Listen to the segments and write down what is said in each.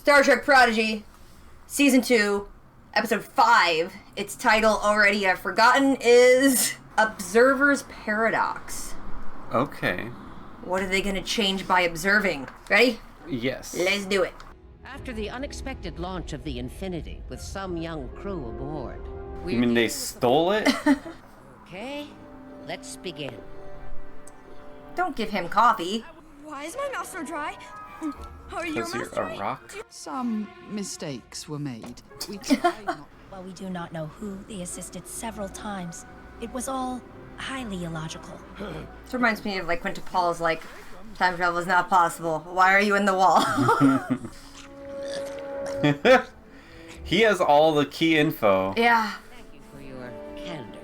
Star Trek Prodigy, Season 2, Episode 5. Its title, already I've forgotten, is Observer's Paradox. Okay. What are they going to change by observing? Ready? Yes. Let's do it. After the unexpected launch of the Infinity with some young crew aboard. You mean they stole it? Okay, let's begin. Don't give him coffee. Why is my mouth so dry? Are your Because mouth you're a dry? rock? Some mistakes were made. We tried not. While we do not know who they assisted several times, it was all highly illogical. This reminds me of like when T'Pol's like, time travel is not possible. Why are you in the wall? He has all the key info. Yeah. Thank you for your candor.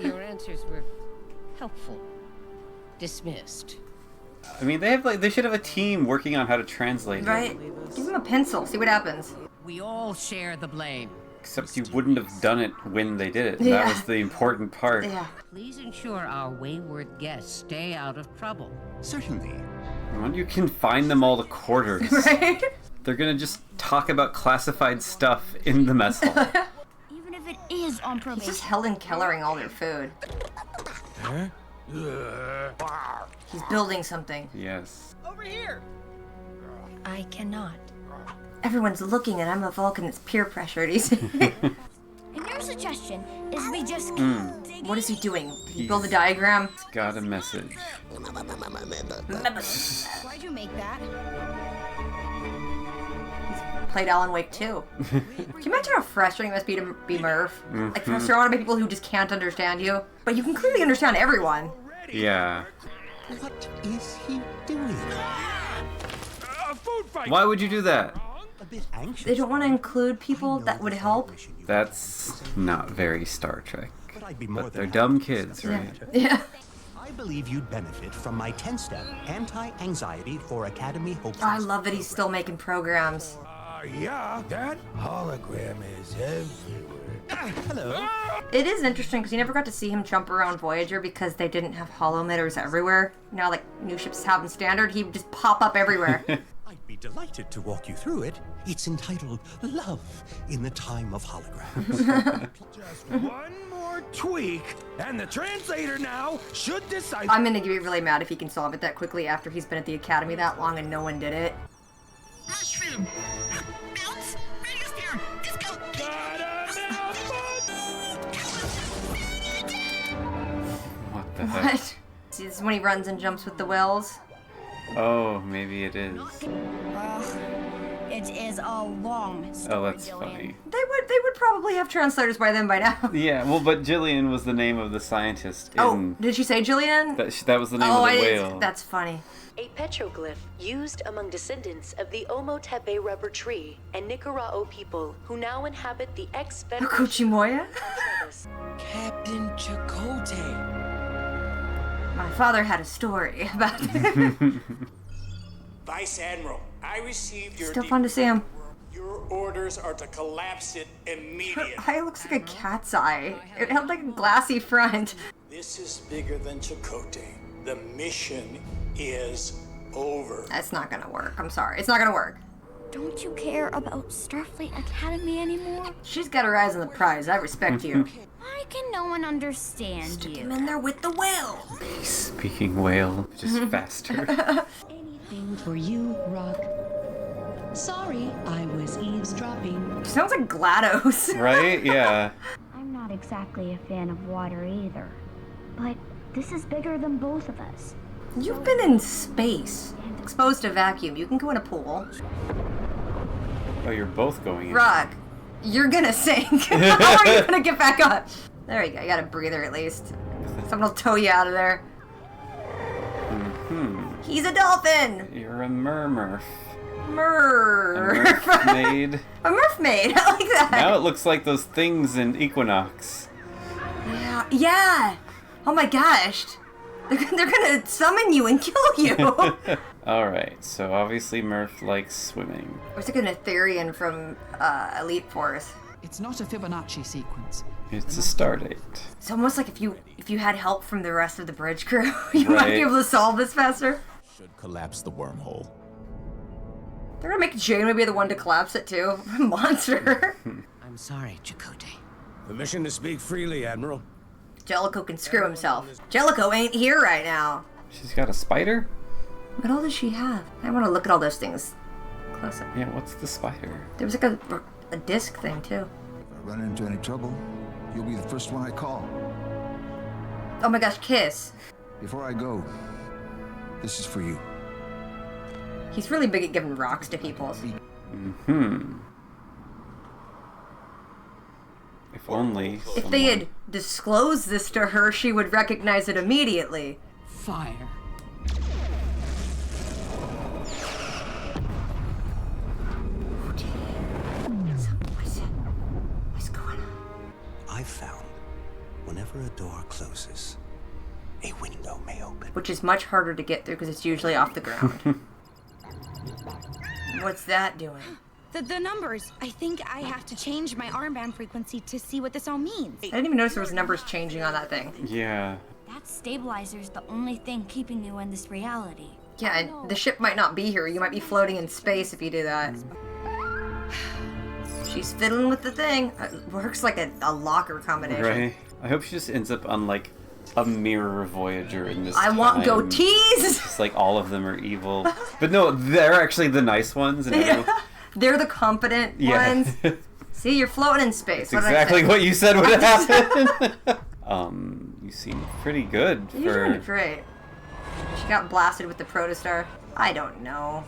Your answers were helpful. Dismissed. I mean, they should have a team working on how to translate Right? it. Give him a pencil. See what happens. We all share the blame. Except you wouldn't have done it when they did it. Yeah. That was the important part. Yeah. Please ensure our wayward guests stay out of trouble. Certainly. Why don't you confine them all to quarters? Right? They're gonna just talk about classified stuff in the mess hall. Even if it is on He's probation. just Helen Kellering all their food. He's building something. Yes. I cannot. Everyone's looking and I'm a Vulcan that's peer pressured. He's And your suggestion is we just dig What is he doing? Did he build a diagram? Got a message. Why'd you make that? Played Alan Wake 2. Can you imagine how frustrating it must be to be Murf? Like, surrounded by people who just can't understand you. But you can clearly understand everyone. Yeah. What is he doing? Why would you do that? A bit anxious. They don't want to include people that would help. That's not very Star Trek. But I'd be more But than they're dumb happy to kids, accept right? that. Yeah. I believe you'd benefit from my 10-step anti-anxiety for Academy hopefulness. I love that he's still making programs. Yeah, that hologram is everywhere. Hello. It is interesting because you never got to see him jump around Voyager because they didn't have holometers everywhere. Now, like, new ships have them standard, he would just pop up everywhere. I'd be delighted to walk you through it. It's entitled Love in the Time of Holograms. Just one more tweak, and the translator now should decide. I'm gonna get really mad if he can solve it that quickly after he's been at the Academy that long and no one did it. Mushroom. Bounce. Radio sphere. Disco. What the heck? What? See, this is when he runs and jumps with the whales. Oh, maybe it is. It is a long story, Oh, that's Jillian. funny. They would probably have translators by then by now. Yeah, well, but Jillian was the name of the scientist in... Oh, did she say Jillian? That was the name Oh, of the I whale. didn't. That's funny. A petroglyph used among descendants of the Omotepe rubber tree and Nicarao people who now inhabit the ex-Federation Okuchimoya? service. Captain Chakotay. My father had a story about it. Vice Admiral, I received your Still fun to see him. Your orders are to collapse it Her immediately. eye looks like a cat's eye. It had like a glassy front. This is bigger than Chakotay. The mission is over. That's not gonna work. I'm sorry. It's not gonna work. Don't you care about Starfleet Academy anymore? She's got her eyes on the prize. I respect you. Why can no one understand Stick you? him in there with the whale. Speaking whale, just faster. Anything for you, Rock. Sorry, I was eavesdropping. She sounds like GLaDOS. Right? Yeah. I'm not exactly a fan of water either. But this is bigger than both of us. You've been in space. Exposed to vacuum. You can go in a pool. Oh, you're both going in. Rock, you're gonna sink. How are you gonna get back up? There you go. You got a breather at least. Someone will tow you out of there. He's a dolphin. You're a mermurf. A Murf. mermaid. A mermaid. I like that. Now it looks like those things in Equinox. Yeah. Yeah. Oh my gosh. They're gonna summon you and kill you. Alright, so obviously Murph likes swimming. It's like an Etherean from Elite Force. It's not a Fibonacci sequence. It's a star date. It's almost like if you had help from the rest of the bridge crew, you might be able to solve this faster. Should collapse the wormhole. They're gonna make Janeway be the one to collapse it too. Monster. I'm sorry, Chakotay. Permission to speak freely, Admiral. Jellicoe can screw himself. Jellicoe ain't here right now. She's got a spider? What all does she have? I want to look at all those things close up. Yeah, what's the spider? There was like a disc thing too. If I run into any trouble, you'll be the first one I call. Oh my gosh, kiss. Before I go, this is for you. He's really big at giving rocks to people. If only. If they had disclosed this to her, she would recognize it immediately. Fire. What's going on? I've found whenever a door closes, a window may open. Which is much harder to get through because it's usually off the ground. What's that doing? The numbers. I think I have to change my armband frequency to see what this all means. I didn't even notice there was numbers changing on that thing. Yeah. That stabilizer's the only thing keeping you in this reality. Yeah, and the ship might not be here. You might be floating in space if you do that. She's fiddling with the thing. It works like a locker combination. Right. I hope she just ends up on like a mirror Voyager in this I want time. goatees! It's like all of them are evil. But no, they're actually the nice ones. And They're the competent ones. See, you're floating in space. That's exactly what you said would happen. You seem pretty good You're doing great. She got blasted with the protostar. I don't know.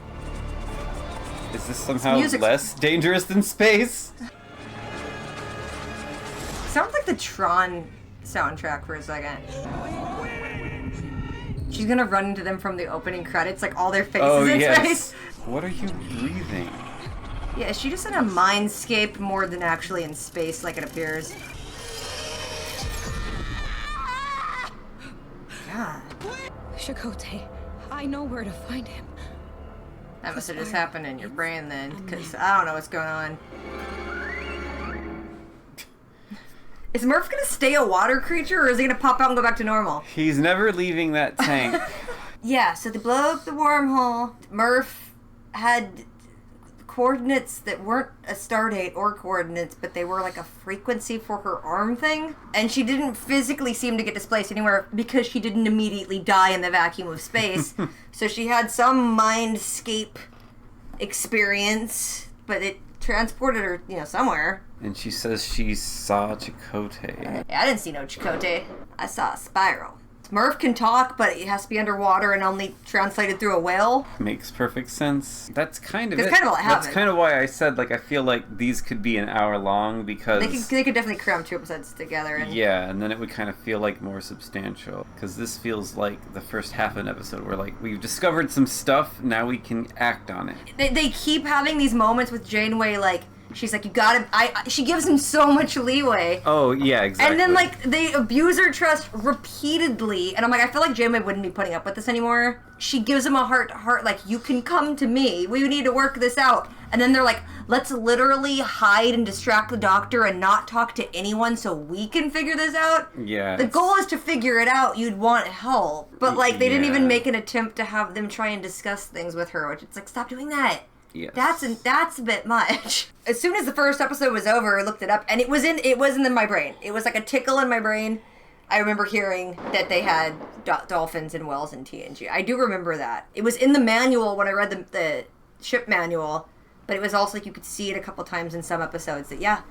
Is this somehow less dangerous than space? Sounds like the Tron soundtrack for a second. She's gonna run into them from the opening credits, like all their faces in space. What are you breathing? Yeah, is she just in a mindscape more than actually in space, like it appears? God. Chakotay, I know where to find him. That must have just happened in your brain then, because I don't know what's going on. Is Murf gonna stay a water creature, or is he gonna pop out and go back to normal? He's never leaving that tank. Yeah, so they blow up the wormhole. Murf had coordinates that weren't a stardate or coordinates, but they were like a frequency for her arm thing. And she didn't physically seem to get displaced anywhere because she didn't immediately die in the vacuum of space. So she had some mindscape experience, but it transported her, somewhere. And she says she saw Chakotay. I didn't see no Chakotay. I saw a spiral. Murf can talk, but it has to be underwater and only translated through a whale. Makes perfect sense. That's kind of it. That's kind of all I have. That's kind of why I said, I feel like these could be an hour long, because... They could definitely cram 2 episodes together. Yeah, and then it would kind of feel like more substantial. Because this feels like the first half of an episode where, we've discovered some stuff, now we can act on it. They keep having these moments with Janeway, she's like, you gotta... She gives him so much leeway. Oh, yeah, exactly. And then, they abuse her trust repeatedly. And I'm like, I feel like Janeway wouldn't be putting up with this anymore. She gives him a heart-to-heart, you can come to me. We need to work this out. And then they're like, let's literally hide and distract the doctor and not talk to anyone so we can figure this out. Yeah. The goal is to figure it out. You'd want help. But, they didn't even make an attempt to have them try and discuss things with her, which it's stop doing that. Yes. That's a bit much. As soon as the first episode was over, I looked it up, and it wasn't in my brain. It was like a tickle in my brain. I remember hearing that they had dolphins and whales in TNG. I do remember that. It was in the manual when I read the ship manual, but it was also you could see it a couple times in some episodes that,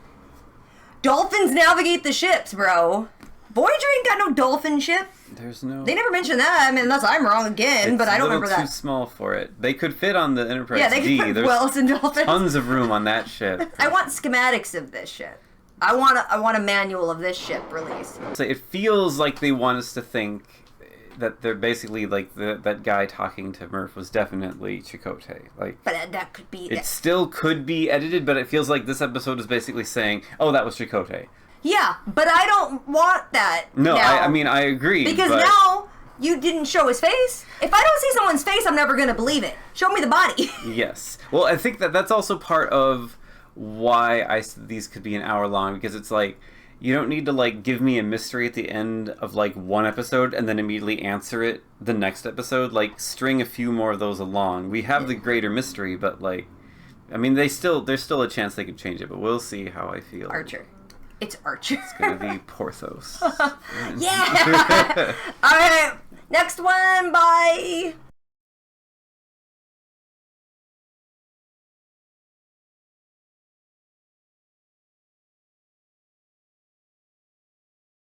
dolphins navigate the ships, bro. Voyager ain't got no dolphin ship. There's no... They never mentioned that. I mean, unless I'm wrong again, but I don't remember that. It's too small for it. They could fit on the Enterprise D. Yeah, they could put whales and dolphins. Tons of room on that ship. I want schematics of this ship. I want a manual of this ship released. So it feels like they want us to think that they're basically that guy talking to Murf was definitely Chakotay. But that could be... It still could be edited, but it feels like this episode is basically saying, oh, that was Chakotay. Yeah, but I don't want that. No, now. I mean, I agree. Because now you didn't show his face. If I don't see someone's face, I'm never going to believe it. Show me the body. Yes. Well, I think that's also part of why I said these could be an hour long, because it's You don't need to, like, give me a mystery at the end of, like, one episode and then immediately answer it the next episode. Like, string a few more of those along. We have the greater mystery, but, like, I mean, there's still a chance they could change it, but we'll see how I feel. Archer. It's Archer. It's gonna be Porthos. Yeah! Alright, next one by